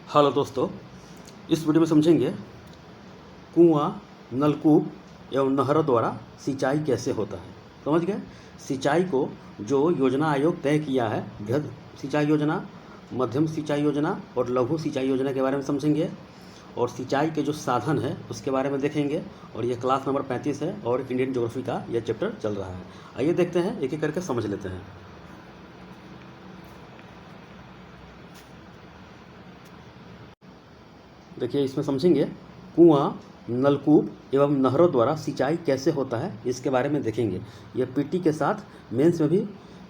Hello दोस्तों, इस video में समझेंगे कुआं, नलकूप एवं नहरों द्वारा सिंचाई कैसे होता है। समझ गए। सिंचाई को जो योजना आयोग तय किया है, बृहद सिंचाई योजना, मध्यम सिंचाई योजना और लघु सिंचाई योजना के बारे में समझेंगे और सिंचाई के जो साधन है उसके बारे में देखेंगे। और ये क्लास नंबर 35 है और इंडियन ज्योग्राफी का यह चैप्टर चल रहा है। आइए देखते हैं, एक एक करके समझ लेते हैं। देखिए, इसमें समझेंगे कुआं, नलकूप एवं नहरों द्वारा सिंचाई कैसे होता है, इसके बारे में देखेंगे। यह पीटी के साथ मेंस में भी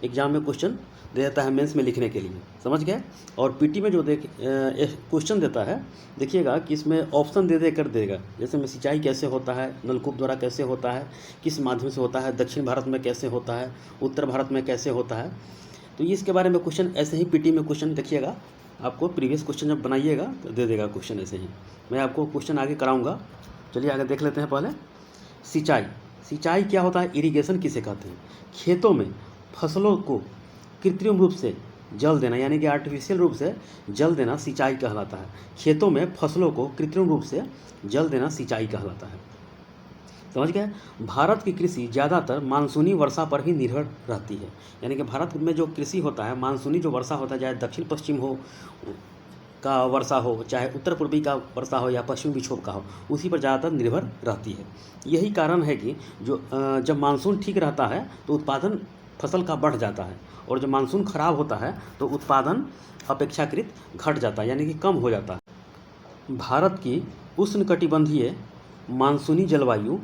एग्जाम में क्वेश्चन दे देता है, मेंस में लिखने के लिए। समझ गए। और पीटी में जो क्वेश्चन देता है, देखिएगा कि इसमें ऑप्शन दे कर देगा। जैसे में सिंचाई कैसे होता है, नलकूप द्वारा कैसे होता है, किस माध्यम से होता है, दक्षिण भारत में कैसे होता है, उत्तर भारत में कैसे होता है। तो ये इसके बारे में क्वेश्चन ऐसे ही पीटी में क्वेश्चन देखिएगा। आपको प्रीवियस क्वेश्चन जब बनाइएगा तो दे देगा क्वेश्चन ऐसे ही। मैं आपको क्वेश्चन आगे कराऊंगा। चलिए आगे देख लेते हैं। पहले सिंचाई क्या होता है, इरिगेशन किसे कहते हैं। खेतों में फसलों को कृत्रिम रूप से जल देना, यानी कि आर्टिफिशियल रूप से जल देना सिंचाई कहलाता है। खेतों में फसलों को कृत्रिम रूप से जल देना सिंचाई कहलाता है। समझ गए। भारत की कृषि ज़्यादातर मानसूनी वर्षा पर ही निर्भर रहती है। यानी कि भारत में जो कृषि होता है, मानसूनी जो वर्षा होता है, चाहे दक्षिण पश्चिम हो का वर्षा हो, चाहे उत्तर पूर्वी का वर्षा हो या पश्चिमी विक्षोभ का हो, उसी पर ज़्यादातर निर्भर रहती है। यही कारण है कि जब मानसून ठीक रहता है तो उत्पादन फसल का बढ़ जाता है, और जब मानसून खराब होता है तो उत्पादन अपेक्षाकृत घट जाता है, यानी कि कम हो जाता है। भारत की उष्णकटिबंधीय मानसूनी जलवायु,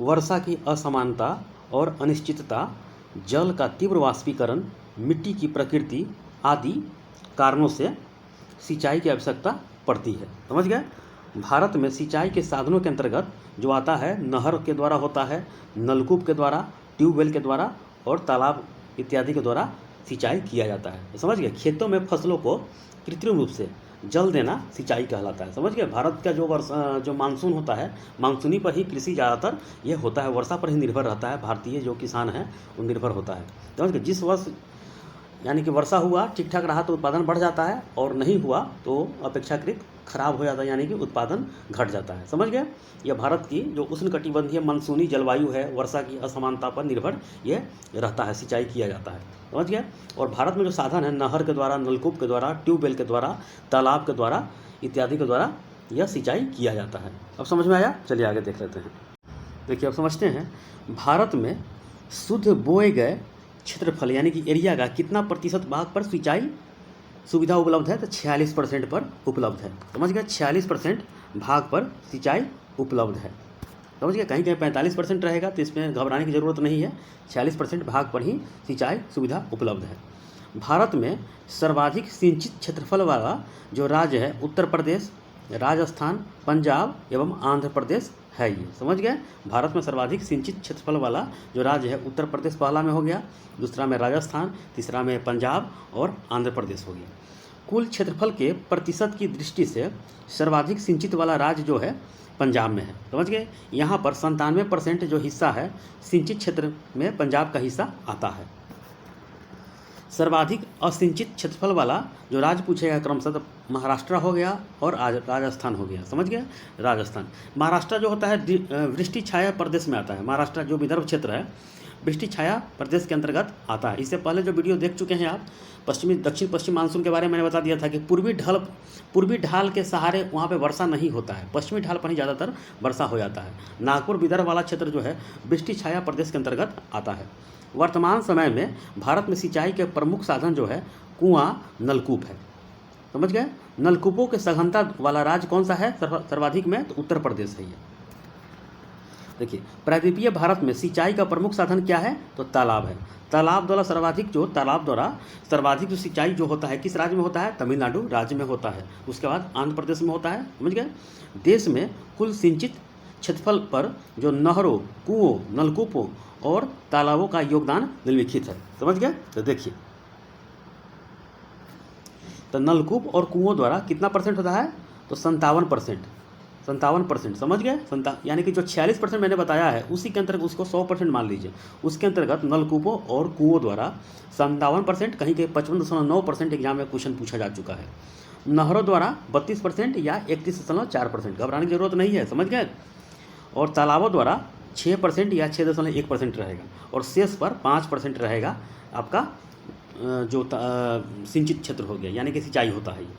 वर्षा की असमानता और अनिश्चितता, जल का तीव्र वाष्पीकरण, मिट्टी की प्रकृति आदि कारणों से सिंचाई की आवश्यकता पड़ती है। समझ गए। भारत में सिंचाई के साधनों के अंतर्गत जो आता है, नहर के द्वारा होता है, नलकूप के द्वारा, ट्यूबवेल के द्वारा और तालाब इत्यादि के द्वारा सिंचाई किया जाता है। समझ गए। खेतों में फसलों को कृत्रिम रूप से जल देना सिंचाई कहलाता है। समझ गए। भारत का जो मानसून होता है, मानसूनी पर ही कृषि ज़्यादातर ये होता है, वर्षा पर ही निर्भर रहता है। भारतीय जो किसान है वो निर्भर होता है। समझ गए। जिस वर्ष यानी कि वर्षा हुआ, ठीक ठाक रहा तो उत्पादन बढ़ जाता है, और नहीं हुआ तो अपेक्षाकृत खराब हो जाता है, यानी कि उत्पादन घट जाता है। समझ गए। यह भारत की जो उष्णकटिबंधीय मानसूनी जलवायु है, वर्षा की असमानता पर निर्भर ये रहता है, सिंचाई किया जाता है। समझ गए। और भारत में जो साधन है, नहर के द्वारा, नलकूप के द्वारा, ट्यूबवेल के द्वारा, तालाब के द्वारा इत्यादि के द्वारा यह सिंचाई किया जाता है। अब समझ में आया। चलिए आगे देख लेते हैं। देखिए, अब समझते हैं भारत में शुद्ध बोए गए क्षेत्रफल यानी कि एरिया का कितना प्रतिशत भाग पर सिंचाई सुविधा उपलब्ध है। तो 46% पर उपलब्ध है। समझ गए। 46% भाग पर सिंचाई उपलब्ध है। समझ गए। कहीं कहीं 45% रहेगा, तो इसमें घबराने की ज़रूरत नहीं है। 46% भाग पर ही सिंचाई सुविधा उपलब्ध है। भारत में सर्वाधिक सिंचित क्षेत्रफल वाला जो राज्य है, उत्तर प्रदेश, राजस्थान, पंजाब एवं आंध्र प्रदेश है। ये समझ गए। भारत में सर्वाधिक सिंचित क्षेत्रफल वाला जो राज्य है, उत्तर प्रदेश पहला में हो गया, दूसरा में राजस्थान, तीसरा में पंजाब और आंध्र प्रदेश हो गया। कुल क्षेत्रफल के प्रतिशत की दृष्टि से सर्वाधिक सिंचित वाला राज्य जो है पंजाब में है। समझ गए। यहाँ पर 97% जो हिस्सा है सिंचित क्षेत्र में पंजाब का हिस्सा आता है। सर्वाधिक असिंचित क्षेत्रफल वाला जो राज्य पूछेगा क्रमशः, तो महाराष्ट्र हो गया और राजस्थान हो गया। समझ गए। राजस्थान, महाराष्ट्र जो होता है वृष्टि छाया प्रदेश में आता है। महाराष्ट्र जो विदर्भ क्षेत्र है, वृष्टि छाया प्रदेश के अंतर्गत आता है। इससे पहले जो वीडियो देख चुके हैं आप, दक्षिण पश्चिम मानसून के बारे में मैंने बता दिया था कि पूर्वी ढाल के सहारे वहाँ पे वर्षा नहीं होता है, पश्चिमी ढाल पर ही ज़्यादातर वर्षा हो जाता है। नागपुर विदर्भ वाला क्षेत्र जो है वृष्टि छाया प्रदेश के अंतर्गत आता है। वर्तमान समय में भारत में सिंचाई के प्रमुख साधन जो है कुआं, नलकूप है। समझ गए। नलकूपों के सघनता वाला राज्य कौन सा है सर्वाधिक में, तो उत्तर प्रदेश है ये। देखिए, प्रायद्वीपीय भारत में सिंचाई का प्रमुख साधन क्या है, तो तालाब है। तालाब द्वारा सर्वाधिक जो सिंचाई जो होता है किस राज्य में होता है, तमिलनाडु राज्य में होता है। उसके बाद आंध्र प्रदेश में होता है। समझ गए। देश में कुल सिंचित क्षेत्रफल पर जो नहरों, कुओं, नलकूपों और तालाबों का योगदान निम्नलिखित है। समझ गए। तो देखिए, तो नलकूप और कुओं द्वारा कितना परसेंट होता है, तो 57%। समझ गए। यानी कि जो 46% मैंने बताया है उसी के अंतर्गत उसको 100% मान लीजिए। उसके अंतर्गत नलकूपों और कुओं द्वारा 57%, कहीं कहीं 55.9% एग्जाम में क्वेश्चन पूछा जा चुका है। नहरों द्वारा 32% या 31.4%, घबराने की जरूरत नहीं है, समझ गए। और तालाबों द्वारा 6% या 6.1% रहेगा, और शेष पर 5% रहेगा आपका जो सिंचित क्षेत्र हो गया, यानी कि सिंचाई होता है ये,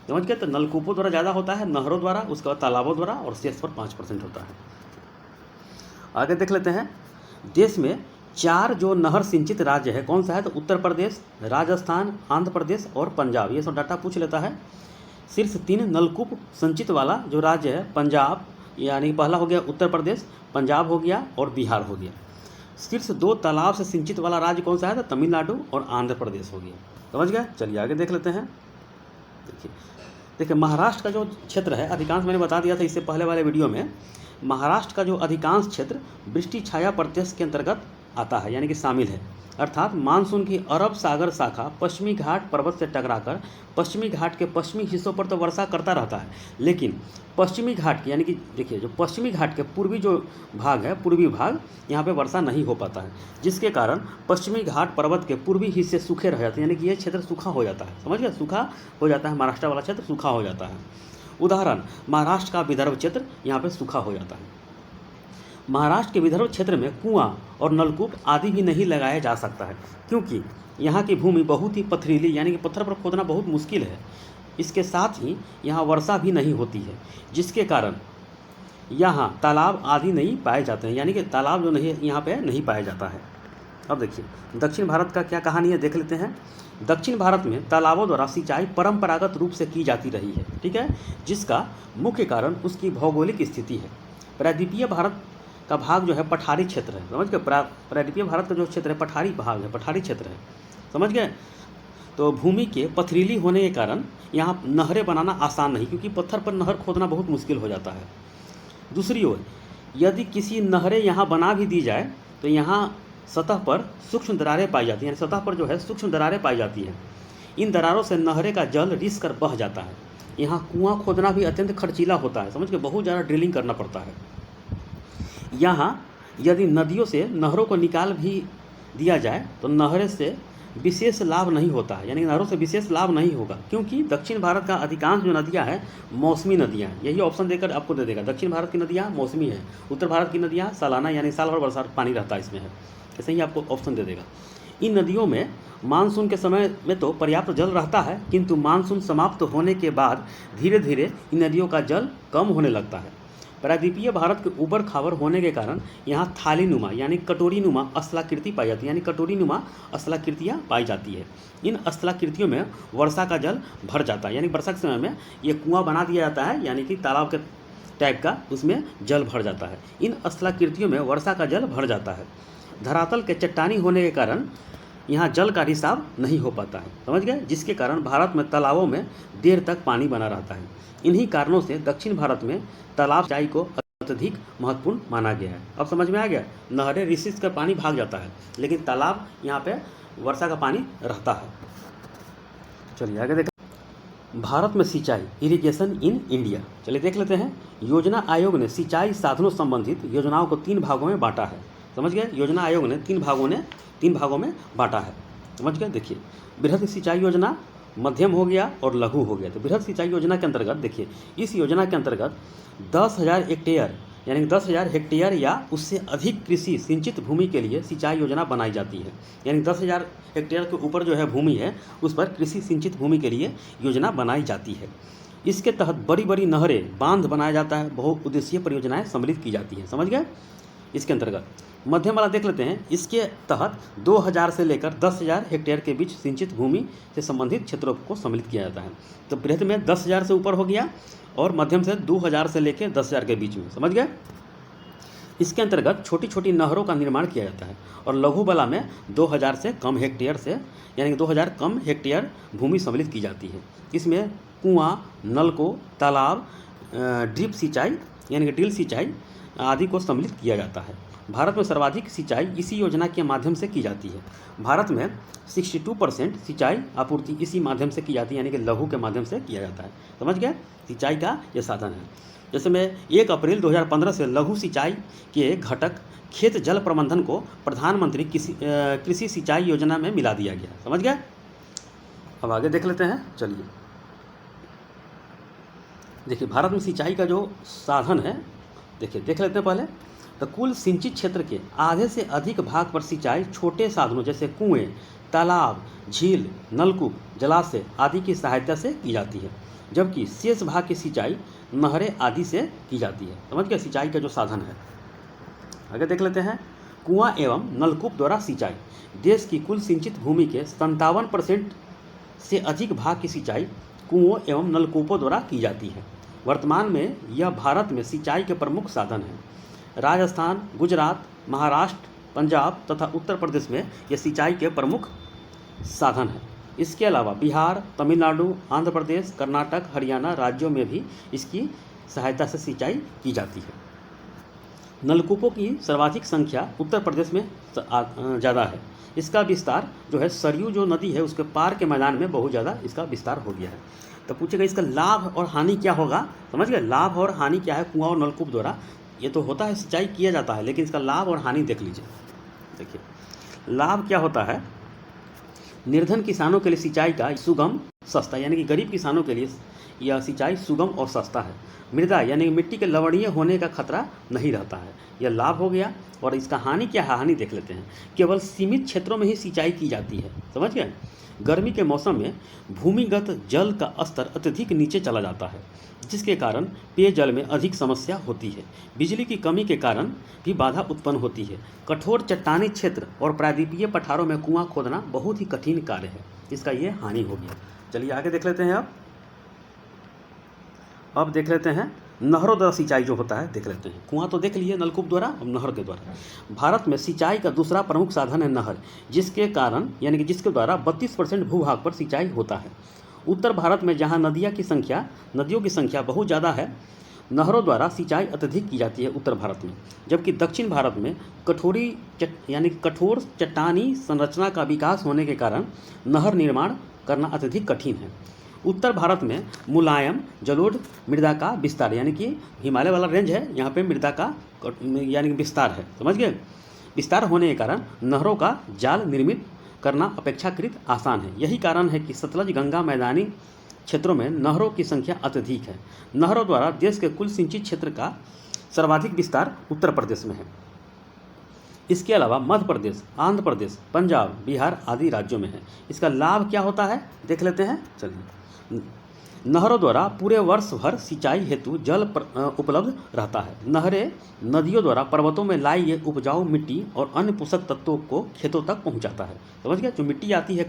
समझ गए। तो नलकूपों द्वारा ज़्यादा होता है, नहरों द्वारा, उसके बाद तालाबों द्वारा, और शेष पर 5% होता है। आगे देख लेते हैं। देश में 4 जो नहर सिंचित राज्य है, कौन सा है? तो उत्तर प्रदेश, राजस्थान, आंध्र प्रदेश और पंजाब, ये सब डाटा पूछ लेता है। शीर्ष 3 नलकूप संचित वाला जो राज्य है, पंजाब, यानी पहला हो गया उत्तर प्रदेश, पंजाब हो गया और बिहार हो गया। शीर्ष 2 तालाब से सिंचित वाला राज्य कौन सा है? तो तमिलनाडु और आंध्र प्रदेश हो गया, समझ गए। चलिए आगे देख लेते हैं। देखिए महाराष्ट्र का जो क्षेत्र है, अधिकांश मैंने बता दिया था इससे पहले वाले वीडियो में, महाराष्ट्र का जो अधिकांश क्षेत्र वृष्टि छाया प्रदेश के अंतर्गत आता है, यानी कि शामिल है। अर्थात मानसून की अरब सागर शाखा पश्चिमी घाट पर्वत से टकराकर पश्चिमी घाट के पश्चिमी हिस्सों पर तो वर्षा करता रहता है, लेकिन पश्चिमी घाट की, यानी कि देखिए जो पश्चिमी घाट के पूर्वी जो भाग है, पूर्वी भाग, यहाँ पे वर्षा नहीं हो पाता है, जिसके कारण पश्चिमी घाट पर्वत के पूर्वी हिस्से सूखे रह जाते हैं, यानी कि ये क्षेत्र सूखा हो जाता है, समझ गए। सूखा हो जाता है, महाराष्ट्र वाला क्षेत्र सूखा हो जाता है। उदाहरण महाराष्ट्र का विदर्भ क्षेत्र यहाँ पे सूखा हो जाता है। महाराष्ट्र के विदर्भ क्षेत्र में कुआं और नलकूप आदि भी नहीं लगाया जा सकता है, क्योंकि यहाँ की भूमि बहुत ही पथरीली, यानी कि पत्थर पर खोदना बहुत मुश्किल है। इसके साथ ही यहाँ वर्षा भी नहीं होती है, जिसके कारण यहाँ तालाब आदि नहीं पाए जाते हैं, यानी कि तालाब जो नहीं यहाँ पे नहीं पाया जाता है। अब देखिए दक्षिण भारत का क्या कहानी है, देख लेते हैं। दक्षिण भारत में तालाबों द्वारा सिंचाई परंपरागत रूप से की जाती रही है, ठीक है, जिसका मुख्य कारण उसकी भौगोलिक स्थिति है। प्रायद्वीपीय भारत का भाग जो है पठारी क्षेत्र है, समझ गए। प्रायद्वीपीय भारत का जो क्षेत्र है पठारी भाग है, पठारी क्षेत्र है, समझ गए। तो भूमि के पथरीली होने के कारण यहाँ नहरें बनाना आसान नहीं, क्योंकि पत्थर पर नहर खोदना बहुत मुश्किल हो जाता है। दूसरी ओर यदि किसी नहरें यहाँ बना भी दी जाए तो यहाँ सतह पर सूक्ष्म दरारें पाई जाती हैं, यानी सतह पर जो है सूक्ष्म दरारें पाई जाती हैं। इन दरारों से नहरें का जल रिस कर बह जाता है। यहाँ कुआं खोदना भी अत्यंत खर्चीला होता है, समझ के, बहुत ज़्यादा ड्रिलिंग करना पड़ता है। यहाँ यदि नदियों से नहरों को निकाल भी दिया जाए तो नहरें से विशेष लाभ नहीं होता है, यानी नहरों से विशेष लाभ नहीं होगा, क्योंकि दक्षिण भारत का अधिकांश जो नदियाँ हैं मौसमी नदियाँ हैं। यही ऑप्शन देकर आपको दे देगा, दक्षिण भारत की नदियाँ मौसमी है, उत्तर भारत की नदियाँ सालाना, यानी साल भर बरसात पानी रहता है इसमें है, ऐसे ही आपको ऑप्शन दे देगा। इन नदियों में मानसून के समय में तो पर्याप्त जल रहता है, किंतु मानसून समाप्त होने के बाद धीरे धीरे इन नदियों का जल कम होने लगता है। प्रायद्वीपीय भारत के ऊबड़ खाबड़ होने के कारण यहाँ थाली नुमा, यानी कटोरी नुमा स्थलाकृति पाई जाती है, यानी कटोरी नुमा स्थलाकृतियाँ पाई जाती है। इन स्थलाकृतियों में वर्षा का जल भर जाता है, यानी वर्षा के समय में ये कुआं बना दिया जाता है, यानी कि तालाब के टाइप का, उसमें जल भर जाता है। इन स्थलाकृतियों में वर्षा का जल भर जाता है। धरातल के चट्टानी होने के कारण यहाँ जल का रिसाव नहीं हो पाता है, समझ गए, जिसके कारण भारत में तालाबों में देर तक पानी बना रहता है। इन्हीं कारणों से दक्षिण भारत में तालाब सिंचाई को अत्यधिक महत्वपूर्ण माना गया है। अब समझ में आ गया, नहरें रिसिस का पानी भाग जाता है, लेकिन तालाब यहाँ पे वर्षा का पानी रहता है। चलिए आगे देखें। भारत में सिंचाई, इरिगेशन इन इंडिया, चलिए देख लेते हैं। योजना आयोग ने सिंचाई साधनों संबंधित योजनाओं को 3 भागों में बांटा है, समझ गए। योजना आयोग ने 3 भागों में बांटा है, समझ गए। देखिए बृहद सिंचाई योजना, मध्यम हो गया और लघु हो गया। तो बृहद सिंचाई योजना के अंतर्गत देखिए, इस योजना के अंतर्गत 10,000 हेक्टेयर, यानी 10,000 हेक्टेयर या उससे अधिक कृषि सिंचित भूमि के लिए सिंचाई योजना बनाई जाती है। यानी 10,000 हेक्टेयर के ऊपर जो है भूमि है, उस पर कृषि सिंचित भूमि के लिए योजना बनाई जाती है। इसके तहत बड़ी बड़ी नहरें, बांध बनाया जाता है, बहुउद्देशीय परियोजनाएं सम्मिलित की जाती हैं, समझ गए। इसके अंतर्गत मध्यम वाला देख लेते हैं। इसके तहत 2,000 से लेकर 10,000 हेक्टेयर के बीच सिंचित भूमि से संबंधित क्षेत्रों को सम्मिलित किया जाता है। तो बृहद में 10,000 से ऊपर हो गया और मध्यम से 2,000 से लेकर 10,000 के बीच में, समझ गए। इसके अंतर्गत छोटी छोटी नहरों का निर्माण किया जाता है। और लघु वाला में 2,000 से कम हेक्टेयर से, यानी 2,000 कम हेक्टेयर भूमि सम्मिलित की जाती है। इसमें कुआं, नलको, तालाब, ड्रिप सिंचाई यानी कि ड्रिल सिंचाई आदि को सम्मिलित किया जाता है। भारत में सर्वाधिक सिंचाई इसी योजना के माध्यम से की जाती है। भारत में 62% सिंचाई आपूर्ति इसी माध्यम से की जाती है, यानी कि लघु के माध्यम से किया जाता है, समझ गए। सिंचाई का ये साधन है। जैसे में 1 अप्रैल 2015 से लघु सिंचाई के घटक खेत जल प्रबंधन को प्रधानमंत्री कृषि सिंचाई योजना में मिला दिया गया, समझ गए। अब आगे देख लेते हैं, चलिए। देखिए भारत में सिंचाई का जो साधन है, देखिए देख लेते हैं पहले। तो कुल सिंचित क्षेत्र के आधे से अधिक भाग पर सिंचाई छोटे साधनों जैसे कुएं, तालाब, झील, नलकूप, जलाशय आदि की सहायता से की जाती है, जबकि शेष भाग की सिंचाई नहरें आदि से की जाती है। समझ गए सिंचाई का जो साधन है। आगे देख लेते हैं। कुआं एवं नलकूप द्वारा सिंचाई। देश की कुल सिंचित भूमि के 57% से अधिक भाग की सिंचाई कुओं एवं नलकूपों द्वारा की जाती है। वर्तमान में यह भारत में सिंचाई के प्रमुख साधन हैं। राजस्थान, गुजरात, महाराष्ट्र, पंजाब तथा उत्तर प्रदेश में यह सिंचाई के प्रमुख साधन है। इसके अलावा बिहार, तमिलनाडु, आंध्र प्रदेश, कर्नाटक, हरियाणा राज्यों में भी इसकी सहायता से सिंचाई की जाती है। नलकूपों की सर्वाधिक संख्या उत्तर प्रदेश में ज़्यादा है। इसका विस्तार जो है सरयू जो नदी है उसके पार के मैदान में बहुत ज़्यादा इसका विस्तार हो गया है। तो पूछेगा इसका लाभ और हानि क्या होगा। समझ गए, लाभ और हानि क्या है कुआं और नलकूप द्वारा। ये तो होता है सिंचाई किया जाता है, लेकिन इसका लाभ और हानि देख लीजिए। देखिए लाभ क्या होता है। निर्धन किसानों के लिए सिंचाई का सुगम सस्ता, यानी कि गरीब किसानों के लिए यह सिंचाई सुगम और सस्ता है। मृदा यानी कि मिट्टी के लवणीय होने का खतरा नहीं रहता है। यह लाभ हो गया। और इसका हानि क्या है, हानि देख लेते हैं। केवल सीमित क्षेत्रों में ही सिंचाई की जाती है। समझ गए। गर्मी के मौसम में भूमिगत जल का स्तर अत्यधिक नीचे चला जाता है, जिसके कारण पेयजल में अधिक समस्या होती है। बिजली की कमी के कारण भी बाधा उत्पन्न होती है। कठोर चट्टानी क्षेत्र और प्रायद्वीपीय पठारों में कुआं खोदना बहुत ही कठिन कार्य है। इसका ये हानि हो गया। चलिए आगे देख लेते हैं। अब देख लेते हैं नहरों द्वारा सिंचाई जो होता है देख लेते हैं। कुआं तो देख लिए नलकूप द्वारा, अब नहर के द्वारा। भारत में सिंचाई का दूसरा प्रमुख साधन है नहर, जिसके कारण यानी कि जिसके द्वारा 32% भूभाग पर सिंचाई होता है। उत्तर भारत में जहां नदियों की संख्या बहुत ज़्यादा है, नहरों द्वारा सिंचाई अत्यधिक की जाती है उत्तर भारत में। जबकि दक्षिण भारत में कठोर चट्टानी संरचना का विकास होने के कारण नहर निर्माण करना अत्यधिक कठिन है। उत्तर भारत में मुलायम जलोढ़ मृदा का विस्तार, यानी कि हिमालय वाला रेंज है, यहाँ पे मृदा का यानी कि विस्तार है। समझ गए। विस्तार होने के कारण नहरों का जाल निर्मित करना अपेक्षाकृत आसान है। यही कारण है कि सतलज गंगा मैदानी क्षेत्रों में नहरों की संख्या अत्यधिक है। नहरों द्वारा देश के कुल सिंचित क्षेत्र का सर्वाधिक विस्तार उत्तर प्रदेश में है। इसके अलावा मध्य प्रदेश, आंध्र प्रदेश, पंजाब, बिहार आदि राज्यों में है। इसका लाभ क्या होता है देख लेते हैं। चलिए नहरों द्वारा पूरे वर्ष भर सिंचाई हेतु जल उपलब्ध रहता है। नहरें नदियों द्वारा पर्वतों में लाई ये उपजाऊ मिट्टी और अन्य पोषक तत्वों को खेतों तक पहुंचाता है। समझ गया। जो मिट्टी आती है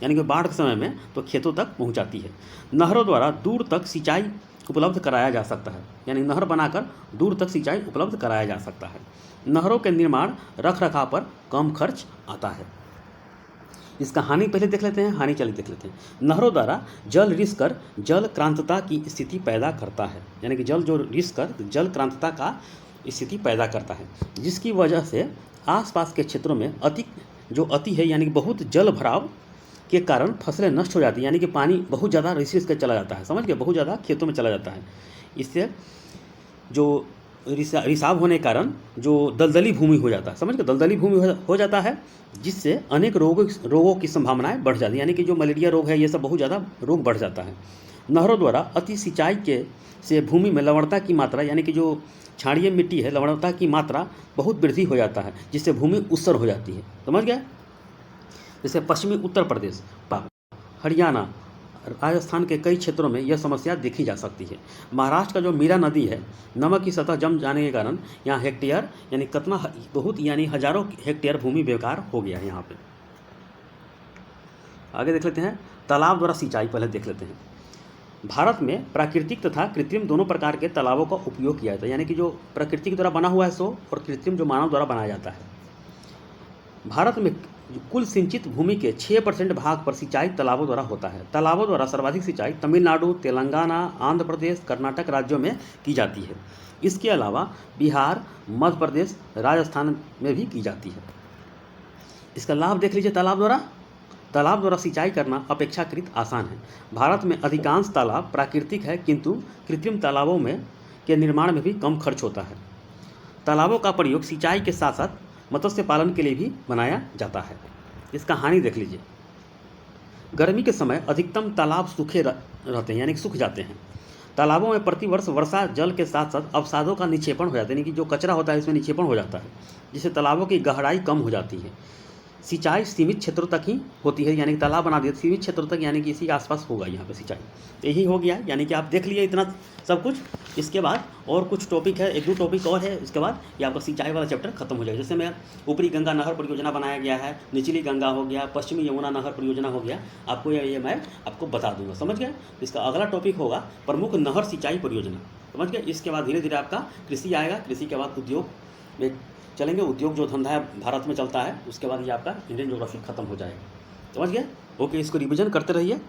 यानी कि बाढ़ के समय में तो खेतों तक पहुंचाती है। नहरों द्वारा दूर तक सिंचाई उपलब्ध कराया जा सकता है, यानी नहर बनाकर दूर तक सिंचाई उपलब्ध कराया जा सकता है। नहरों के निर्माण रख रखाव पर कम खर्च आता है। इसका हानि पहले देख लेते हैं। हानि चलिए देख लेते हैं। नहरों द्वारा जल रिस कर जल क्रांतता की स्थिति पैदा करता है, यानी कि जल जो रिस कर जल क्रांतता का स्थिति पैदा करता है, जिसकी वजह से आसपास के क्षेत्रों में अति है यानी कि बहुत जल भराव के कारण फसलें नष्ट हो जाती है, यानी कि पानी बहुत ज़्यादा रिस कर चला जाता है। समझ गए, बहुत ज़्यादा खेतों में चला जाता है। इससे जो रिसाव होने के कारण जो दलदली भूमि हो जाता है, समझ गए, दलदली भूमि हो जाता है, जिससे अनेक रोगों की संभावनाएं बढ़ जाती है, यानी कि जो मलेरिया रोग है ये सब बहुत ज़्यादा रोग बढ़ जाता है। नहरों द्वारा अति सिंचाई से भूमि में लवणता की मात्रा, यानी कि जो क्षारीय मिट्टी है लवणता की मात्रा बहुत वृद्धि हो जाता है, जिससे भूमि ऊसर हो जाती है। समझ गए। जैसे पश्चिमी उत्तर प्रदेश, हरियाणा, राजस्थान के कई क्षेत्रों में यह समस्या देखी जा सकती है। महाराष्ट्र का जो मीरा नदी है, नमक की सतह जम जाने के कारण यहाँ हेक्टेयर यानी यानी हजारों हेक्टेयर भूमि बेकार हो गया है यहाँ पे। आगे देख लेते हैं तालाब द्वारा सिंचाई पहले देख लेते हैं। भारत में प्राकृतिक तथा कृत्रिम दोनों प्रकार के तालाबों का उपयोग किया जाता है, यानी कि जो प्रकृति द्वारा बना हुआ है सो और कृत्रिम जो मानव द्वारा बनाया जाता है। भारत में कुल सिंचित भूमि के 6% भाग पर सिंचाई तालाबों द्वारा होता है। तालाबों द्वारा सर्वाधिक सिंचाई तमिलनाडु, तेलंगाना, आंध्र प्रदेश, कर्नाटक राज्यों में की जाती है। इसके अलावा बिहार, मध्य प्रदेश, राजस्थान में भी की जाती है। इसका लाभ देख लीजिए। तालाब द्वारा सिंचाई करना अपेक्षाकृत आसान है। भारत में अधिकांश तालाब प्राकृतिक है, किंतु कृत्रिम तालाबों के निर्माण में भी कम खर्च होता है। तालाबों का प्रयोग सिंचाई के साथ साथ मत्स्य पालन के लिए भी बनाया जाता है। इसका हानि देख लीजिए। गर्मी के समय अधिकतम तालाब सूखे रहते हैं, यानी कि सूख जाते हैं। तालाबों में प्रतिवर्ष वर्षा जल के साथ साथ अवसादों का निक्षेपण हो जाता है, यानी कि जो कचरा होता है इसमें निक्षेपण हो जाता है, जिससे तालाबों की गहराई कम हो जाती है। सिंचाई सीमित क्षेत्रों तक ही होती है, यानी कि तालाब बना दिया सीमित क्षेत्रों तक, यानी कि इसी के आसपास होगा यहाँ पे सिंचाई। तो यही हो गया, यानी कि आप देख लिए इतना सब कुछ। इसके बाद और कुछ टॉपिक है, 1-2 टॉपिक और है, इसके बाद ये आपका सिंचाई वाला चैप्टर खत्म हो जाएगा। जैसे मैं ऊपरी गंगा नहर परियोजना बनाया गया है, निचली गंगा हो गया, पश्चिमी यमुना नहर परियोजना हो गया, आपको ये मैं आपको बता दूंगा, समझ गए। इसका अगला टॉपिक होगा प्रमुख नहर सिंचाई परियोजना, समझ गए। इसके बाद धीरे धीरे आपका कृषि आएगा, कृषि के बाद उद्योग में चलेंगे, उद्योग जो धंधा है भारत में चलता है, उसके बाद ये आपका इंडियन ज्योग्राफी खत्म हो जाएगा, समझ गए। ओके, इसको रिवीजन करते रहिए।